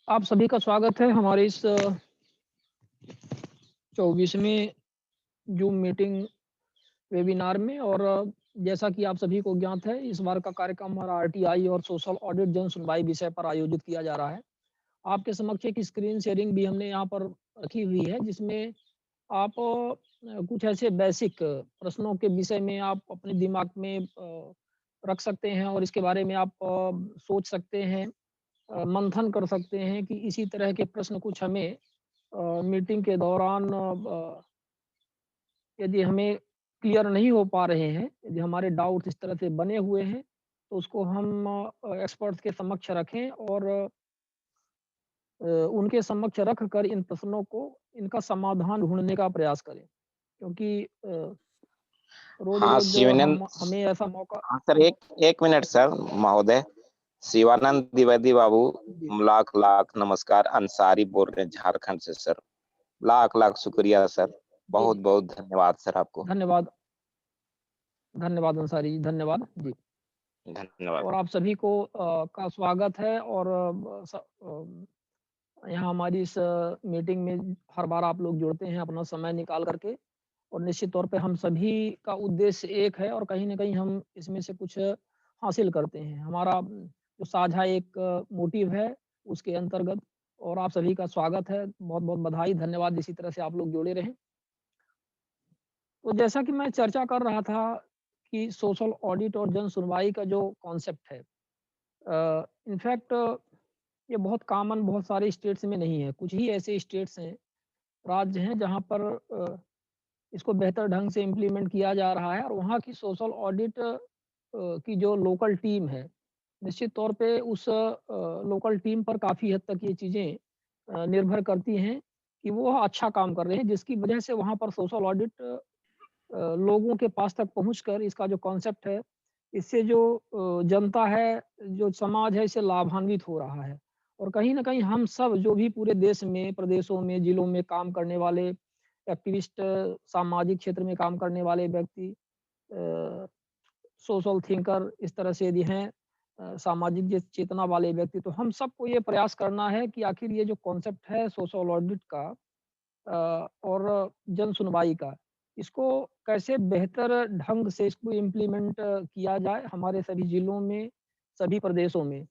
आप सभी का स्वागत है हमारे इस 24वें जूम मीटिंग वेबिनार में। और जैसा कि आप सभी को ज्ञात है, इस बार का कार्यक्रम हमारा आरटीआई और सोशल ऑडिट जन सुनवाई विषय पर आयोजित किया जा रहा है। आपके समक्ष एक स्क्रीन शेयरिंग भी हमने यहाँ पर रखी हुई है, जिसमें आप कुछ ऐसे बेसिक प्रश्नों के विषय में आप अपने दिमाग में रख सकते हैं और इसके बारे में आप सोच सकते हैं, मंथन कर सकते हैं कि इसी तरह के प्रश्न कुछ हमें मीटिंग के दौरान यदि हमें क्लियर नहीं हो पा रहे हैं, यदि हमारे डाउट्स इस तरह से बने हुए हैं, तो उसको हम एक्सपर्ट्स के समक्ष रखें और उनके समक्ष रख कर इन प्रश्नों को, इनका समाधान ढूँढने का प्रयास करें। क्योंकि हाँ, रोज़-रोज़ शिवानंद हमें ऐसा मौका। हाँ सर, एक मिनट सर महोदय। शिवानंद द्विवेदी बाबू, जी। लाख नमस्कार। अंसारी बोल रहे हैं झारखंड से सर। लाख शुक्रिया सर। जी, बहुत बहुत धन्यवाद सर आपको। धन्यवाद। धन्यवाद अंसारी जी, धन्यवाद। जी। धन्यवाद। और आप सभी को का स्वागत है। और यहाँ हमारी इस मीटिंग में हर बार आप लोग जुड़ते हैं अपना समय निकाल करके, और निश्चित तौर पे हम सभी का उद्देश्य एक है और कहीं न कहीं हम इसमें से कुछ हासिल करते हैं। हमारा जो साझा एक मोटिव है, उसके अंतर्गत। और आप सभी का स्वागत है, बहुत-बहुत बधाई, धन्यवाद इसी तरह से आप लोग जुड़े रहें। तो जैसा कि मैं चर्चा कर रहा था कि सोशल ऑडिट और जन सुनवाई का जो कॉन्सेप्ट है, इनफैक्ट ये बहुत कॉमन बहुत सारे स्टेट्स में नहीं है। कुछ ही ऐसे स्टेट्स हैं, राज्य हैं जहाँ पर इसको बेहतर ढंग से इम्प्लीमेंट किया जा रहा है। और वहाँ की सोशल ऑडिट की जो लोकल टीम है, निश्चित तौर पे उस लोकल टीम पर काफ़ी हद तक ये चीज़ें निर्भर करती हैं कि वो अच्छा काम कर रहे हैं, जिसकी वजह से वहाँ पर सोशल ऑडिट लोगों के पास तक पहुँचकर इसका जो कॉन्सेप्ट है, इससे जो जनता है, जो समाज है, इससे लाभान्वित हो रहा है। और कहीं न कहीं हम सब जो भी पूरे देश में, प्रदेशों में, जिलों में काम करने वाले एक्टिविस्ट, सामाजिक क्षेत्र में काम करने वाले व्यक्ति, अ, सोशल थिंकर इस तरह से यदि हैं, सामाजिक चेतना वाले व्यक्ति, तो हम सबको ये प्रयास करना है कि आखिर ये जो कॉन्सेप्ट है सोशल ऑडिट का और जन सुनवाई का, इसको कैसे बेहतर ढंग से इसको इम्प्लीमेंट किया जाए हमारे सभी जिलों में, सभी प्रदेशों में।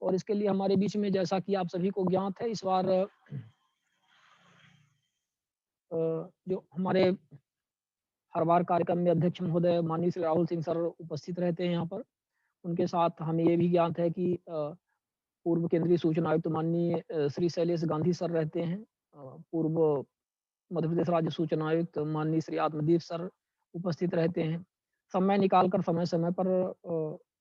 और इसके लिए हमारे बीच में, जैसा कि आप सभी को ज्ञात है, इस बार जो हमारे हर बार कार्यक्रम में अध्यक्ष महोदय माननीय श्री राहुल सिंह सर उपस्थित रहते हैं यहाँ पर। उनके साथ हमें ये भी ज्ञात है कि पूर्व केंद्रीय सूचना आयुक्त माननीय श्री शैलेश गांधी सर रहते हैं। पूर्व मध्य प्रदेश राज्य सूचना आयुक्त माननीय श्री आत्मदीप सर उपस्थित रहते हैं। समय निकाल कर समय-समय पर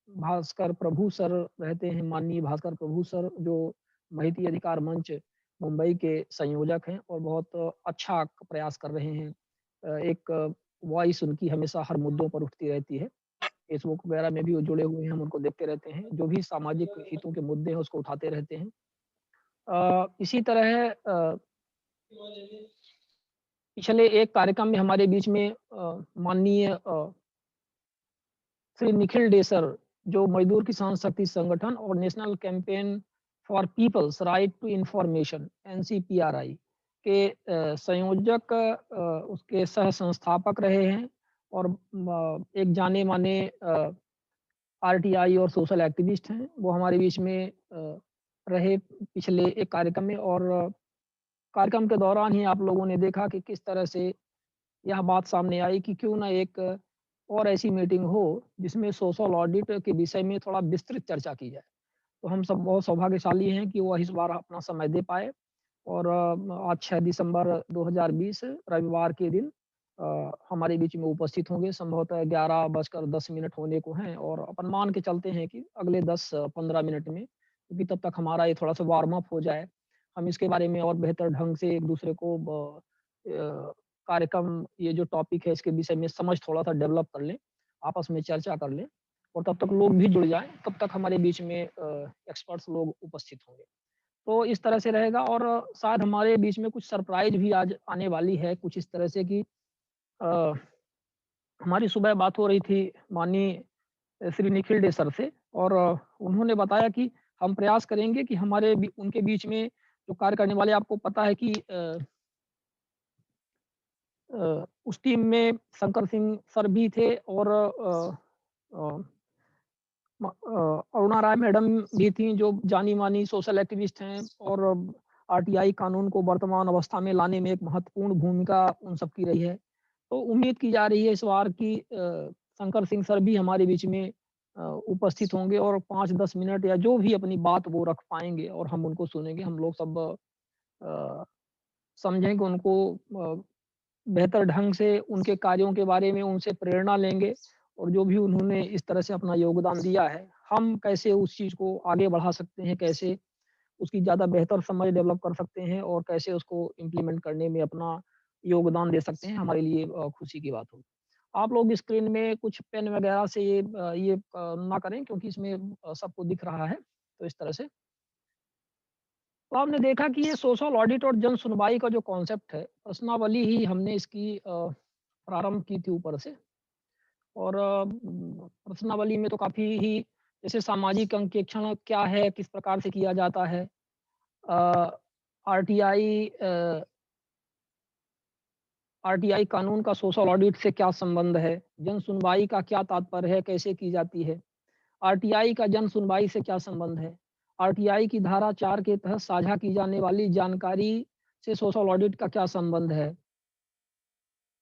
भास्कर प्रभु सर रहते हैं, माननीय भास्कर प्रभु सर जो माहिती अधिकार मंच मुंबई के संयोजक हैं और बहुत अच्छा प्रयास कर रहे हैं। एक वॉइस उनकी हमेशा हर मुद्दों पर उठती रहती है। फेसबुक वगैरह में भी वो जुड़े हुए हैं, हम उनको देखते रहते हैं। जो भी सामाजिक हितों के मुद्दे हैं, उसको उठाते रहते हैं। इसी तरह पिछले एक कार्यक्रम में हमारे बीच में माननीय श्री निखिल डेसर जो मजदूर किसान शक्ति संगठन और national campaign for people's right to information NCPRI के संयोजक उसके सह संस्थापक रहे हैं और एक जाने माने आरटीआई और सोशल एक्टिविस्ट हैं। वो हमारे बीच में रहे पिछले एक कार्यक्रम में और कार्यक्रम के दौरान ही आप लोगों ने देखा कि किस तरह से यह बात सामने आई कि क्यों ना एक और ऐसी मीटिंग हो जिसमें सोशल ऑडिट के विषय में थोड़ा विस्तृत चर्चा की जाए। तो हम सब बहुत सौभाग्यशाली हैं कि वो इस बार अपना समय दे पाए और आज 6 दिसंबर 2020 रविवार के दिन हमारे बीच में उपस्थित होंगे। संभवतः 11:10 होने को हैं और अपन मान के चलते हैं कि अगले 10-15 मिनट में क्योंकि तब तक हमारा ये थोड़ा-सा वार्म अप हो जाए। हम इसके बारे में और बेहतर ढंग से एक दूसरे को कार्यक्रम ये जो टॉपिक है इसके विषय में समझ थोड़ा-सा डेवलप कर लें, आपस में चर्चा कर लें और तब तक लोग भी जुड़ जाएँ, तब तक हमारे बीच में एक्सपर्ट्स लोग उपस्थित होंगे। तो इस तरह से रहेगा और शायद हमारे बीच में कुछ सरप्राइज़ भी आज आने वाली है, कुछ इस तरह से कि अ, हमारी सुबह बात हो रही थी माननीय श्री निखिल डे सर से और उन्होंने बताया कि हम प्रयास करेंगे कि हमारे उनके बीच में जो कार्य करने वाले आपको पता है कि उस टीम में शंकर सिंह सर भी थे और अ, अरुणा राय मैडम भी थीं जो जानी-मानी सोशल एक्टिविस्ट हैं और आरटीआई कानून को वर्तमान अवस्था में लाने में एक महत्वपूर्ण भूमिका उन सब की रही है। तो उम्मीद की जा रही है इस बार कि शंकर सिंह सर भी हमारे बीच में उपस्थित होंगे और 5-10 मिनट या जो भी अपनी बात वो रख पाएँगे और हम उनको सुनेंगे। हम लोग सब अ, समझेंगे उनको बेहतर ढंग से उनके कार्यों के बारे में उनसे प्रेरणा लेंगे और जो भी उन्होंने इस तरह से अपना योगदान दिया है, हम कैसे उस चीज़ को आगे बढ़ा सकते हैं, कैसे उसकी ज़्यादा बेहतर समझ डेवलप कर सकते हैं और कैसे उसको इम्प्लीमेंट करने में अपना योगदान दे सकते हैं, हमारे लिए खुशी की बात होगी। आप लोग स्क्रीन में कुछ पेन वगैरह से ना करें क्योंकि इसमें सबको दिख रहा है, तो इस तरह से। तो आपने देखा कि ये सोशल ऑडिट और जन सुनवाई का जो कॉन्सेप्ट है, प्रश्नावली ही हमने इसकी प्रारंभ की थी ऊपर से और प्रश्नावली में तो काफ़ी ही जैसे सामाजिक अंकेक्षण क्या है, किस प्रकार से किया जाता है? अ, आरटीआई आरटीआई कानून का सोशल ऑडिट से क्या संबंध है? जन सुनवाई का क्या तात्पर्य है, कैसे की जाती है? आरटीआई का जन सुनवाई से क्या संबंध है? आरटीआई की धारा 4 के तहत साझा की जाने वाली जानकारी से सोशल ऑडिट का क्या संबंध है?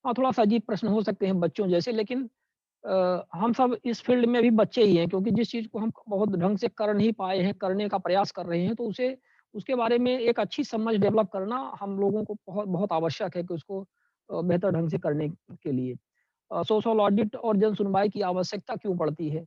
हाँ, थोड़ा-सा अजीब प्रश्न हो सकते हैं बच्चों जैसे लेकिन हम सब इस फ़ील्ड में भी बच्चे ही हैं क्योंकि जिस चीज़ को हम बहुत ढंग से कर नहीं पाए हैं, करने का प्रयास कर रहे हैं, तो उसे उसके बारे में एक अच्छी समझ डेवलप करना हम लोगों को बहुत बहुत आवश्यक है कि उसको बेहतर ढंग से करने के लिए। सोशल ऑडिट और जन सुनवाई की आवश्यकता क्यों पड़ती है?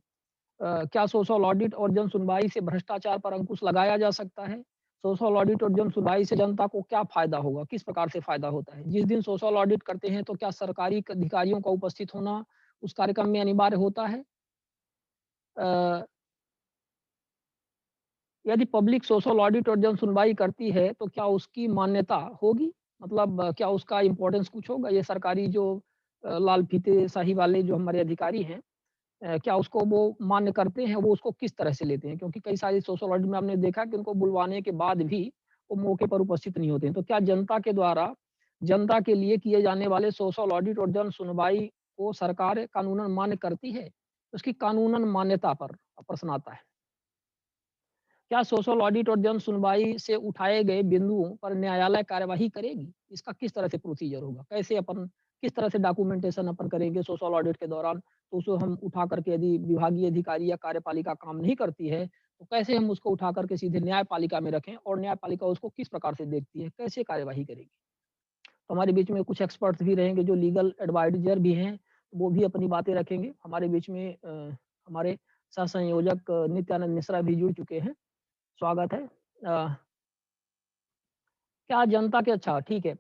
क्या सोशल ऑडिट और जन सुनवाई से भ्रष्टाचार पर अंकुश लगाया जा सकता है? सोशल ऑडिट और जन सुनवाई से जनता को क्या फ़ायदा होगा? किस प्रकार से फ़ायदा होता है? जिस दिन सोशल ऑडिट करते हैं तो क्या सरकारी अधिकारियों का उपस्थित होना उस कार्यक्रम में अनिवार्य होता है? अ, यदि पब्लिक सोशल ऑडिट और जन सुनवाई करती है तो क्या उसकी मान्यता होगी? मतलब क्या उसका इम्पोर्टेंस कुछ होगा? ये सरकारी जो लाल फीते शाही वाले जो हमारे अधिकारी हैं क्या उसको वो मान्य करते हैं, वो उसको किस तरह से लेते हैं? क्योंकि कई सारी सोशल ऑडिट में आपने देखा कि उनको बुलवाने के बाद भी वो मौके पर उपस्थित नहीं होते हैं। तो क्या जनता के द्वारा जनता के लिए किए जाने वाले सोशल ऑडिट और जन सुनवाई को सरकार कानूनन मान्य करती है? उसकी कानूनन मान्यता पर प्रश्न आता है। क्या सोशल ऑडिट और जन सुनवाई से उठाए गए बिंदुओं पर न्यायालय कार्यवाही करेगी? इसका किस तरह से प्रोसीजर होगा? कैसे अपन किस तरह से डॉक्यूमेंटेशन अपन करेंगे सोशल ऑडिट के दौरान? तो उसको हम उठा करके यदि विभागीय अधिकारी या कार्यपालिका काम नहीं करती है, तो कैसे हम उसको उठा करके सीधे न्यायपालिका में रखें और न्यायपालिका उसको किस प्रकार से देखती है? कैसे कार्यवाही करेगी? तो हमारे बीच में कुछ एक्सपर्ट्स भी रहेंगे जो लीगल एडवाइज़र भी हैं, वो भी अपनी बातें रखेंगे। हमारे बीच में हमारे सह-संयोजक नित्यानंद मिश्रा भी जुड़ चुके हैं। स्वागत है। क्या जनता के अच्छा ठीक है।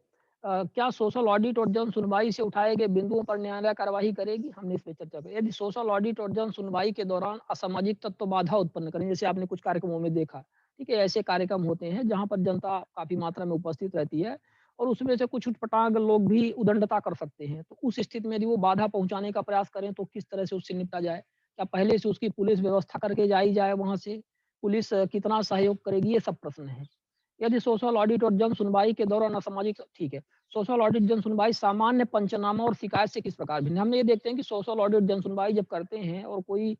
क्या सोशल ऑडिट और जन सुनवाई से उठाए गए बिंदुओं पर न्यायालय कार्यवाही करेगी? हमने इस पे चर्चा की। यदि सोशल ऑडिट और जन सुनवाई के दौरान असामाजिक तत्व बाधा उत्पन्न करें, जैसे आपने कुछ कार्यक्रमों में देखा, ठीक है? ऐसे कार्यक्रम होते हैं जहाँ पर जनता काफ़ी मात्रा में उपस्थित रहती है और उसमें से कुछ उटपटांग लोग भी उदंडता कर सकते हैं। तो उस स्थिति में यदि वो बाधा पहुँचाने का प्रयास करें तो किस तरह से उससे निपटा जाए? क्या पहले से उसकी पुलिस व्यवस्था करके जाई जाए वहाँ से? पुलिस कितना सहयोग करेगी? ये सब प्रश्न हैं। यदि सोशल ऑडिट और जन सुनवाई के दौरान असामाजिक ठीक है, सोशल ऑडिट जन सुनवाई सामान्य पंचनामा और शिकायत से किस प्रकार भिन्न है? हम ये देखते हैं कि सोशल ऑडिट जन सुनवाई जब करते हैं और कोई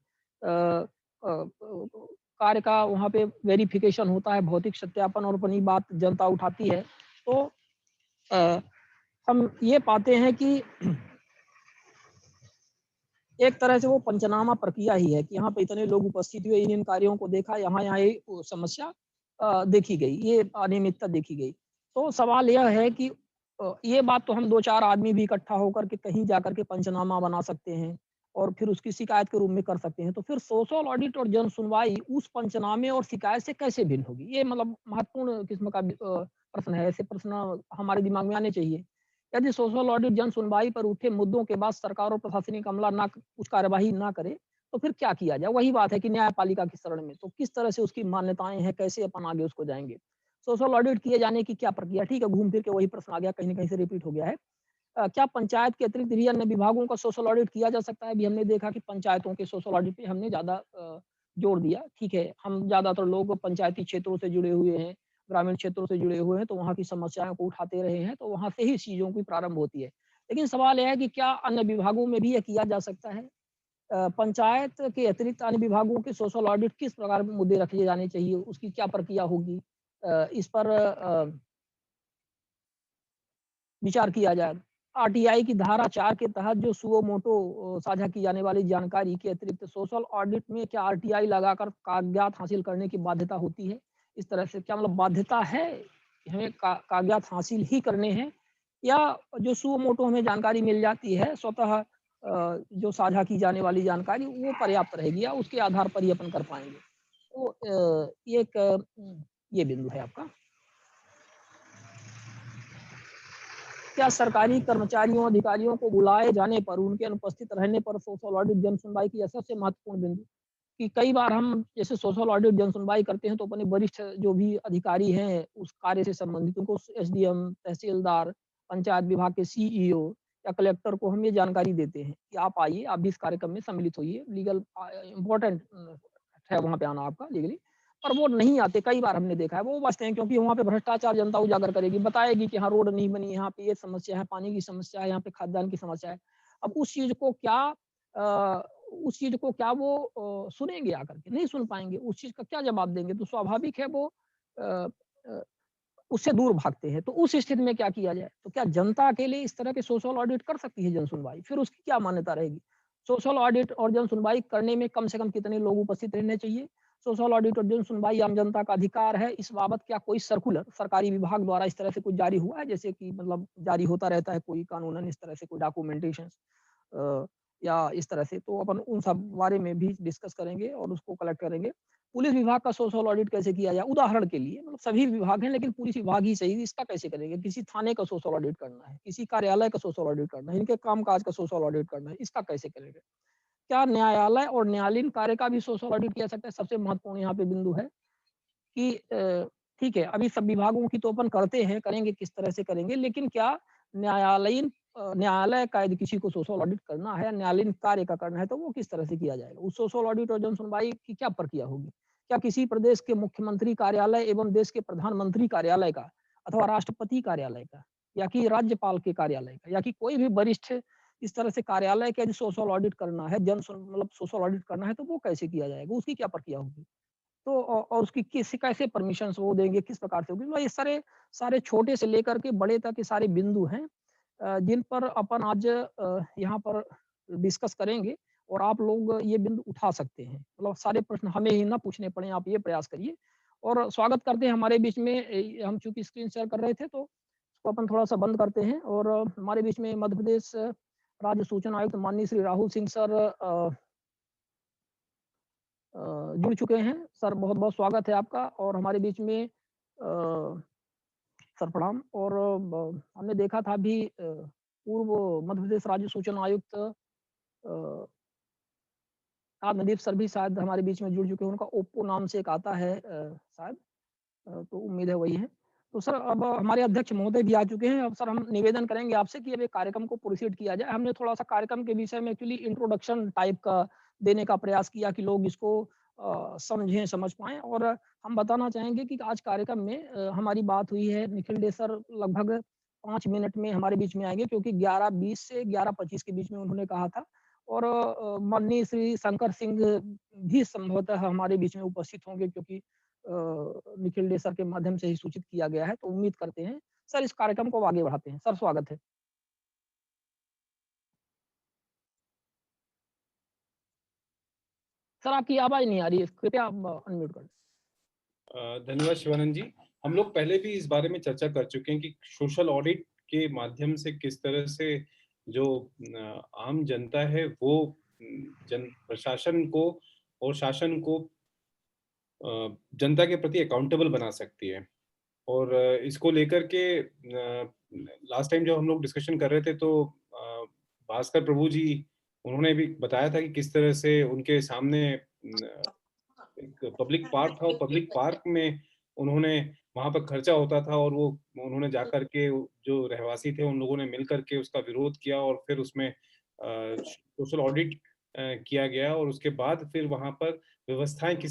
कार्य का वहाँ पे वेरिफिकेशन होता है, भौतिक सत्यापन और अपनी बात जनता उठाती है, तो अ, हम ये पाते हैं कि एक तरह से वो पंचनामा प्रक्रिया ही है कि यहाँ पे इतने लोग उपस्थित हुए, इन-इन कार्यों को देखा, यहाँ-यहाँ ये समस्या देखी गई, ये अनियमितता देखी गई। तो सवाल यह है कि ये बात तो हम 2-4 आदमी भी इकट्ठा होकर के कहीं जाकर के पंचनामा बना सकते हैं और फिर उसकी शिकायत के रूप में कर सकते हैं। तो फिर सोशल ऑडिट और जन सुनवाई उस पंचनामे और शिकायत से कैसे भिन्न होगी? ये मतलब महत्वपूर्ण किस्म का प्रश्न है। ऐसे प्रश्न हमारे दिमाग में आने चाहिए। यदि सोशल ऑडिट जन सुनवाई पर उठे मुद्दों के बाद सरकार और प्रशासनिक अमला ना कुछ कार्यवाही ना करे, तो फिर क्या किया जाए? वही बात है कि न्यायपालिका की शरण में, तो किस तरह से उसकी मान्यताएँ हैं, कैसे अपन आगे उसको जाएँगे? सोशल ऑडिट किए जाने की क्या प्रक्रिया? ठीक है, घूम फिर के वही प्रश्न आ गया, कहीं न कहीं से रिपीट हो गया है। क्या पंचायत के अतिरिक्त भी अन्य विभागों का सोशल ऑडिट किया जा सकता है? अभी हमने देखा कि पंचायतों के सोशल ऑडिट पे हमने ज़्यादा जोर दिया, ठीक है। हम ज़्यादातर लोग पंचायती क्षेत्रों से जुड़े हुए हैं, ग्रामीण क्षेत्रों से जुड़े हुए हैं, तो वहाँ की समस्याओं को उठाते रहे हैं, तो वहाँ से ही चीज़ों की प्रारंभ होती है। लेकिन सवाल ये है कि क्या अन्य विभागों में भी ये किया जा सकता है? पंचायत के अतिरिक्त अन्य विभागों के सोशल ऑडिट किस प्रकार के मुद्दे रखे जाने चाहिए? उसकी क्या प्रक्रिया होगी? इस पर विचार किया जाए। आरटीआई की धारा 4 के तहत जो सुओ मोटो साझा की जाने वाली जानकारी के अतिरिक्त सोशल ऑडिट में क्या आरटीआई लगाकर कागज़ात हासिल करने की बाध्यता होती है? इस तरह से क्या मतलब बाध्यता है, कि हमें कागज़ात हासिल ही करने हैं या जो सुओ मोटो हमें जानकारी मिल जाती है स्वतः जो साझा की जाने वाली जानकारी वो पर्याप्त रहेगी या उसके आधार पर ही अपन कर पाएँगे? तो ये एक ये बिंदु है आपका। क्या सरकारी कर्मचारियों, अधिकारियों को बुलाए जाने पर, उनके अनुपस्थित रहने पर सोशल ऑडिट जन सुनवाई की सबसे महत्वपूर्ण बिंदु कि कई बार हम जैसे सोशल ऑडिट जन सुनवाई करते हैं तो अपने वरिष्ठ जो भी अधिकारी हैं उस कार्य से संबंधित उनको एसडीएम, तहसीलदार, पंचायत विभाग के सीईओ या कलेक्टर को हम ये जानकारी देते हैं कि आप आइए, आप भी इस कार्यक्रम में सम्मिलित होइए। लीगल इम्पोर्टेंट है वहाँ पे आना आपका लीगली। पर वो नहीं आते, कई बार हमने देखा है, वो बचते हैं क्योंकि वहाँ पे भ्रष्टाचार जनता उजागर करेगी, बताएगी कि हाँ, रोड नहीं बनी, यहाँ पे ये समस्या है, पानी की समस्या है, यहाँ पे खाद्यान्न की समस्या है। अब उस चीज़ को क्या वो सुनेंगे आकर के? नहीं सुन पाएँगे, उस चीज़ का क्या जवाब देंगे? तो स्वाभाविक है वो अ अ, उससे दूर भागते हैं। तो उस स्थिति में क्या किया जाए? तो क्या जनता अकेले इस तरह के सोशल ऑडिट कर सकती है जन सुनवाई? फिर उसकी क्या मान्यता रहेगी? सोशल ऑडिट और जन सुनवाई करने में कम से कम कितने लोग उपस्थित रहने चाहिए? सोशल ऑडिट और जन सुनवाई आम जनता का अधिकार है, इस बाबत क्या कोई सर्कुलर सरकारी विभाग द्वारा इस तरह से कुछ जारी हुआ है? जैसे कि मतलब जारी होता रहता है कोई कानूनन इस तरह से कोई डॉक्यूमेंटेशंस या इस तरह से, तो अपन उन सब बारे में भी डिस्कस करेंगे और उसको कलेक्ट करेंगे। पुलिस विभाग का सोशल ऑडिट कैसे किया जाए? उदाहरण के लिए मतलब सभी विभाग हैं लेकिन पुलिस विभाग ही सही, इसका कैसे करेंगे? किसी थाने का सोशल ऑडिट करना है, किसी कार्यालय का सोशल ऑडिट करना है, इनके काम-काज का सोशल ऑडिट करना है, इसका कैसे करेंगे? क्या न्यायालय और न्यायालयीन कार्य का भी सोशल ऑडिट किया सकता है? सबसे महत्वपूर्ण यहाँ पे बिंदु है कि ठीक है, अभी सब विभागों की तो अपन करते हैं, करेंगे किस तरह से करेंगे, लेकिन क्या न्यायालय का यदि किसी को सोशल ऑडिट करना है, न्यायालयीन कार्य का करना है, तो वो किस तरह से किया जाएगा? उस सोशल ऑडिट और जन सुनवाई की क्या प्रक्रिया होगी? क्या किसी प्रदेश के मुख्यमंत्री कार्यालय एवं देश के प्रधानमंत्री कार्यालय का अथवा राष्ट्रपति कार्यालय का या कि राज्यपाल के कार्यालय का या कि कोई भी वरिष्ठ इस तरह से कार्यालय का यदि सोशल ऑडिट करना है, मतलब सोशल ऑडिट करना है, तो वो कैसे किया जाएगा? उसकी क्या प्रक्रिया होगी? तो और उसकी कैसे परमिशंस वो देंगे, किस प्रकार से होगी? मतलब ये सारे सारे छोटे से लेकर के बड़े तक के सारे बिंदु हैं जिन पर अपन आज यहाँ पर डिस्कस करेंगे और आप लोग ये बिंदु उठा सकते हैं। मतलब सारे प्रश्न हमें ही ना पूछने पड़े, आप ये प्रयास करिए। और स्वागत करते हैं हमारे बीच में हम चूँकि स्क्रीन शेयर कर रहे थे तो उसको अपन थोड़ा-सा बंद करते हैं और हमारे बीच में मध्य प्रदेश राज्य सूचना आयुक्त माननीय श्री राहुल सिंह सर जुड़ चुके हैं। सर बहुत-बहुत स्वागत है आपका और हमारे बीच में सर प्रणाम और हमने देखा था अभी पूर्व मध्य प्रदेश राज्य सूचना आयुक्त नदीप सर भी शायद हमारे बीच में जुड़ चुके हैं। उनका ओप्पो नाम से एक आता है शायद तो उम्मीद है वही है। तो सर अब हमारे अध्यक्ष महोदय भी आ चुके हैं। अब सर हम निवेदन करेंगे आपसे कि अब एक कार्यक्रम को प्रोसीड किया जाए। हमने थोड़ा-सा कार्यक्रम के विषय में एक्चुअली इंट्रोडक्शन टाइप का देने का प्रयास किया कि लोग इसको समझें, समझ पाएँ और हम बताना चाहेंगे कि आज कार्यक्रम में हमारी बात हुई है। निखिल डे सर लगभग 5 मिनट में हमारे बीच में आएँगे क्योंकि 11:20 से 11:25 के बीच में उन्होंने कहा था और माननीय श्री शंकर सिंह भी संभवतः हमारे बीच में उपस्थित होंगे क्योंकि निखिल डे सर के माध्यम से ही सूचित किया गया है, तो उम्मीद करते हैं सर इस कार्यक्रम को आगे बढ़ाते हैं। सर स्वागत है। सर आपकी आवाज़ नहीं आ रही है, कृपया आप अनम्यूट कर लें। धन्यवाद शिवानंद जी। हम लोग पहले भी इस बारे में चर्चा कर चुके हैं कि सोशल ऑडिट के माध्यम से किस तरह से जो आम जनता है वो प्रशासन को और शासन को जनता के प्रति अकाउंटेबल बना सकती है। और इसको लेकर के लास्ट टाइम जब हम लोग डिस्कशन कर रहे थे तो भास्कर प्रभु जी उन्होंने भी बताया था कि किस तरह से उनके सामने एक पब्लिक पार्क था और पब्लिक पार्क में उन्होंने वहां पर खर्चा होता था और वो उन्होंने जाकर के जो रहवासी थे उन लोगों ने मिल करके उसका विरोध किया और फिर उसमें सोशल ऑडिट किया गया और उसके बाद फिर वहां पर व्यवस्थाएं किस